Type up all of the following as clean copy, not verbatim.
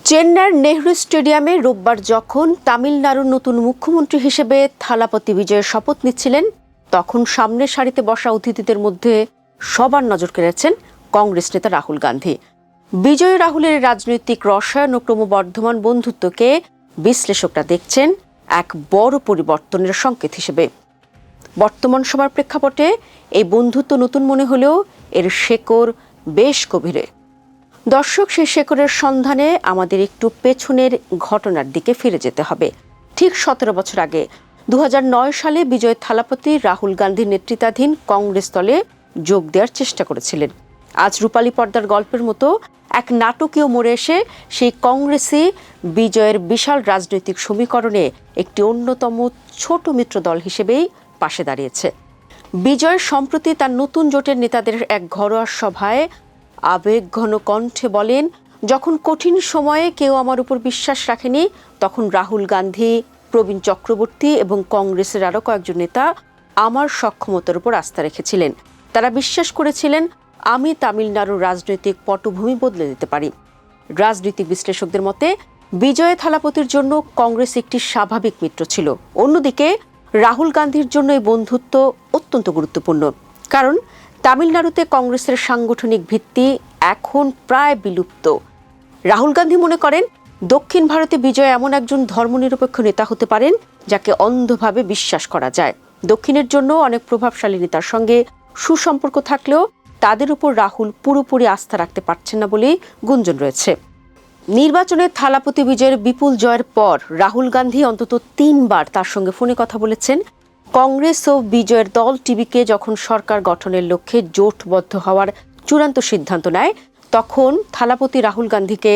চেন্নাইয়ের নেহরু স্টেডিয়ামে রোববার যখন তামিলনাড়ুর নতুন মুখ্যমন্ত্রী হিসেবে থালাপতি বিজয়ের শপথ নিচ্ছিলেন, তখন সামনের সারিতে বসা অতিথিদের মধ্যে সবার নজর কেড়েছেন কংগ্রেস নেতা রাহুল গান্ধী। বিজয় রাহুলের রাজনৈতিক রসায়ন ও ক্রমবর্ধমান বন্ধুত্বকে বিশ্লেষকরা দেখছেন এক বড় পরিবর্তনের সংকেত হিসেবে। বর্তমান সময়ের প্রেক্ষাপটে এই বন্ধুত্ব নতুন মনে হলেও এর শেকড় বেশ গভীরে। দর্শক, সেই শেকড়ের সন্ধানে আমাদের একটু পেছনের ঘটনার দিকে ফিরে যেতে হবে। ঠিক 17 বছর আগে 2009 সালে বিজয় থালাপতি রাহুল গান্ধীর নেতৃত্বাধীন কংগ্রেস দলে যোগ দেওয়ার চেষ্টা করেছিলেন। আজ রূপালী পর্দার গল্পের মতো এক নাটকীয় মোড়ে এসে সেই কংগ্রেসই বিজয়ের বিশাল রাজনৈতিক সমীকরণে একটি অন্যতম ছোট মিত্র দল হিসেবেই পাশে দাঁড়িয়েছে। বিজয় সম্প্রতি তার নতুন জোটের নেতাদের এক ঘরোয়া সভায় আবেগঘন কণ্ঠে বলেন, যখন কঠিন সময়ে কেউ আমার উপর বিশ্বাস রাখেনি, তখন রাহুল গান্ধী, প্রবীণ চক্রবর্তী এবং কংগ্রেসের আরও কয়েকজন নেতা আমার সক্ষমতার উপর আস্থা রেখেছিলেন। তারা বিশ্বাস করেছিলেন আমি তামিলনাড়ুর রাজনৈতিক পটভূমি বদলে দিতে পারি। রাজনৈতিক বিশ্লেষকদের মতে বিজয় থালাপতির জন্য কংগ্রেস একটি স্বাভাবিক মিত্র ছিল। অন্যদিকে রাহুল গান্ধীর জন্য এই বন্ধুত্ব অত্যন্ত গুরুত্বপূর্ণ, কারণ তামিলনাড়ুতে কংগ্রেসের সাংগঠনিক ভিত্তি এখন প্রায় বিলুপ্ত। রাহুল গান্ধী মনে করেন দক্ষিণ ভারতে বিজয় এমন একজন ধর্মনিরপেক্ষ নেতা হতে পারেন যাকে অন্ধভাবে বিশ্বাস করা যায়। দক্ষিণের জন্য অনেক প্রভাবশালী নেতার সঙ্গে সুসম্পর্ক থাকলেও তাদের উপর রাহুল পুরোপুরি আস্থা রাখতে পারছেন না বলেই গুঞ্জন রয়েছে। নির্বাচনে থালাপতি বিজয়ের বিপুল জয়ের পর রাহুল গান্ধী অন্তত 3 বার তার সঙ্গে ফোনে কথা বলেছেন। কংগ্রেস ও বিজয়ের দল টিভিকে যখন সরকার গঠনের লক্ষ্যে জোটবদ্ধ হওয়ার চূড়ান্ত সিদ্ধান্ত নেয়, তখন থালাপতি রাহুল গান্ধীকে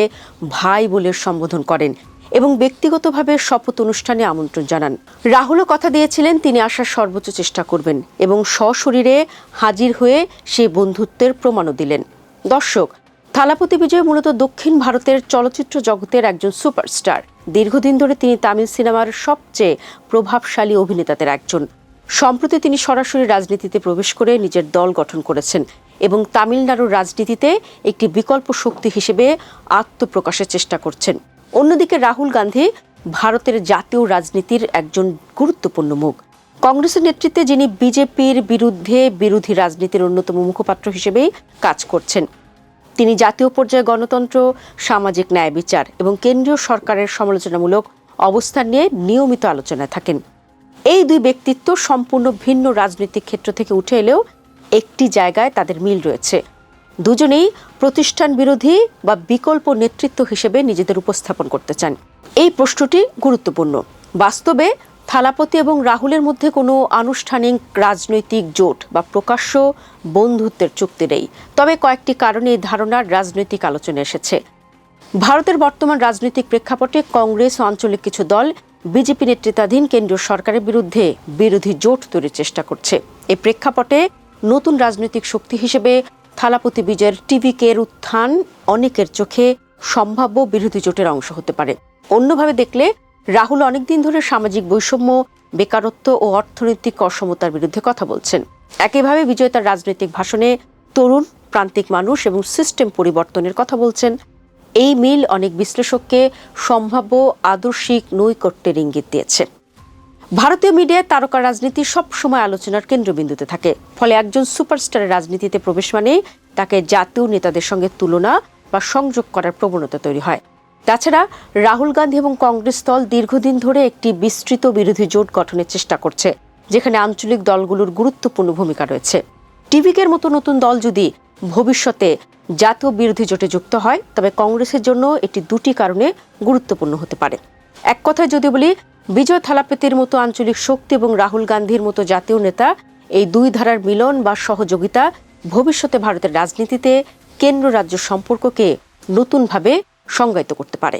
ভাই বলে সম্বোধন করেন এবং ব্যক্তিগতভাবে শপথ অনুষ্ঠানে আমন্ত্রণ জানান। রাহুলও কথা দিয়েছিলেন তিনি আসার সর্বোচ্চ চেষ্টা করবেন এবং সশরীরে হাজির হয়ে সেই বন্ধুত্বের প্রমাণও দিলেন। দর্শক, থালাপতি বিজয় মূলত দক্ষিণ ভারতের চলচ্চিত্র জগতের একজন সুপারস্টার। দীর্ঘদিন ধরে তিনি তামিল সিনেমার সবচেয়ে প্রভাবশালী অভিনেতাদের একজন। সম্প্রতি তিনি সরাসরি রাজনীতিতে প্রবেশ করে নিজের দল গঠন করেছেন এবং তামিলনাড়ুর রাজনীতিতে একটি বিকল্প শক্তি হিসেবে আত্মপ্রকাশের চেষ্টা করছেন। অন্যদিকে রাহুল গান্ধী ভারতের জাতীয় রাজনীতির একজন গুরুত্বপূর্ণ মুখ। কংগ্রেসের নেতৃত্বে যিনি বিজেপির বিরুদ্ধে বিরোধী রাজনীতির অন্যতম মুখপাত্র হিসেবেই কাজ করছেন। তিনি জাতীয় পর্যায়ে গণতন্ত্র, সামাজিক ন্যায় বিচার এবং কেন্দ্রীয় সরকারের সমালোচনামূলক অবস্থান নিয়ে নিয়মিত আলোচনায় থাকেন। এই দুই ব্যক্তিত্ব সম্পূর্ণ ভিন্ন রাজনৈতিক ক্ষেত্র থেকে উঠে এলেও একটি জায়গায় তাদের মিল রয়েছে। দুজনেই প্রতিষ্ঠান বিরোধী বা বিকল্প নেতৃত্ব হিসেবে নিজেদের উপস্থাপন করতে চান। এই প্রশ্নটি গুরুত্বপূর্ণ। বাস্তবে থালাপতি এবং রাহুলের মধ্যে কোনো আনুষ্ঠানিক রাজনৈতিক জোট বা প্রকাশ্য বন্ধুত্বের চুক্তি নেই, তবে কয়েকটি কারণে এই ধারণার রাজনৈতিক আলোচনা এসেছে। ভারতের বর্তমান রাজনৈতিক প্রেক্ষাপটে কংগ্রেস ও আঞ্চলিক কিছু দল বিজেপি নেতৃত্বাধীন কেন্দ্রীয় সরকারের বিরুদ্ধে বিরোধী জোট তৈরির চেষ্টা করছে। এই প্রেক্ষাপটে নতুন রাজনৈতিক শক্তি হিসেবে থালাপতি বিজয়ের টিভিকের উত্থান অনেকের চোখে সম্ভাব্য বিরোধী জোটের অংশ হতে পারে। অন্যভাবে দেখলে রাহুল অনেকদিন ধরে সামাজিক বৈষম্য, বেকারত্ব ও অর্থনৈতিক অসমতার বিরুদ্ধে কথা বলছেন। একইভাবে বিজয় তার রাজনৈতিক ভাষণে তরুণ, প্রান্তিক মানুষ এবং সিস্টেম পরিবর্তনের কথা বলছেন। এই মিল অনেক বিশ্লেষককে সম্ভাব্য আদর্শিক নৈকট্যের ইঙ্গিত দিয়েছে। ভারতীয় মিডিয়ায় তারকা রাজনীতি সবসময় আলোচনার কেন্দ্রবিন্দুতে থাকে। ফলে একজন সুপারস্টারের রাজনীতিতে প্রবেশ মানে তাকে জাতীয় নেতাদের সঙ্গে তুলনা বা সংযোগ করার প্রবণতা তৈরি হয়। তাছাড়া রাহুল গান্ধী এবং কংগ্রেস দল দীর্ঘদিন ধরে একটি বিস্তৃত বিরোধী জোট গঠনের চেষ্টা করছে, যেখানে আঞ্চলিক দলগুলোর গুরুত্বপূর্ণ ভূমিকা রয়েছে। টিভিকের মতো নতুন দল যদি ভবিষ্যতে জাতীয় বিরোধী জোটে যুক্ত হয়, তবে কংগ্রেসের জন্য এটি দুটি কারণে গুরুত্বপূর্ণ হতে পারে। এক কথায় যদি বলি, বিজয় থালাপতির মতো আঞ্চলিক শক্তি এবং রাহুল গান্ধীর মতো জাতীয় নেতা, এই দুই ধারার মিলন বা সহযোগিতা ভবিষ্যতে ভারতের রাজনীতিতে কেন্দ্র রাজ্য সম্পর্ককে নতুনভাবে সংজ্ঞায়িত করতে পারে।